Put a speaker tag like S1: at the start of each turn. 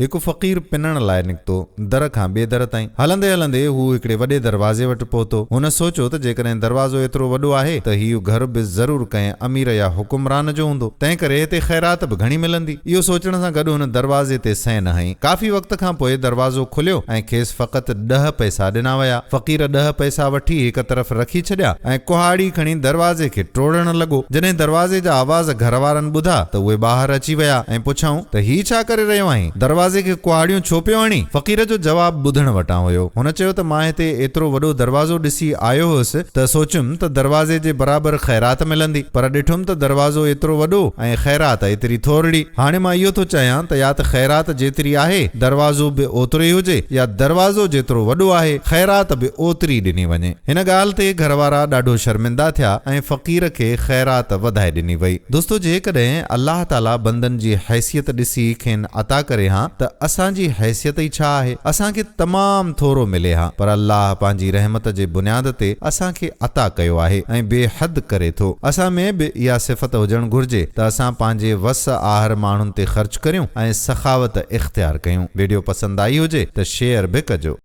S1: एक फ़क़ीर पिनण लाइ निकितो दर खां ॿिए दर ताईं। हलंदे हलंदे हू हिकिड़े वॾे दरवाज़े वटि पहुतो। हुन सोचियो त जेकॾहिं दरवाज़ो एतिरो वॾो आहे त हीउ घर बि ज़रूर कंहिं अमीर या हुकुमरान जो हूंदो, तंहिं करे हिते ख़ैरात बि घणी मिलंदी। इहो सोचण सां गॾु हुन दरवाज़े ते सैं न हईं। काफ़ी वक़्त खां पोइ दरवाज़ो खुलियो ऐं खेसि फ़क़ति 10 पैसा ॾिना विया। फ़क़ीर 10 पैसा वठी हिक तरफ़ रखी छॾिया ऐं कुहाड़ी खणी दरवाज़े खे टोड़ण लॻो। जॾहिं दरवाज़े जा आवाज़ घर वारनि ॿुधा त उहे ॿाहिरि अची विया ऐं पुछऊं त ही छा करे रहियो आहीं? दरवाज़े खे कुहाड़ियूं छो पियो हणी? फ़क़ीर जो जवाब ॿुधण वटां हुयो। हुन चयो त मां हिते एतिरो वॾो दरवाज़ो ॾिसी आयो हुअसि त सोचियुमि त दरवाज़े जे बराबरि ख़ैरात मिलंदी, पर ॾिठुमि त दरवाज़ो एतिरो वॾो ऐं ख़ैरात एतिरी थोरड़ी। हाणे मां इहो थो चाहियां त या त ख़ैरात जेतिरी आहे दरवाज़ो बि ओतिरो ई हुजे, या दरवाज़ो जेतिरो वॾो आहे ख़ैरात बि ओतिरी ॾिनी वञे। हिन ॻाल्हि ते घर वारा ॾाढो शर्मिंदा थिया ऐं फ़क़ीर खे ख़ैरात वधाए ॾिनी वई। दोस्तो, जेकॾहिं अल्लाह ताला बंदनि जी हैसियत ॾिसी खेनि अता करे हा त असांजी हैसियत ई छा आहे? असांखे तमामु थोरो मिले हा, पर अल्लाह पंहिंजी रहमत जे बुनियाद ते असांखे अता कयो आहे ऐं बेहद करे थो। असां में बि इहा सिफ़त हुजणु घुर्जे त असां पंहिंजे वस आहर माण्हुनि ते ख़र्च करियूं ऐं सखावत इख़्तियार कयूं। वीडियो पसंदि आई हुजे त शेयर बि कजो।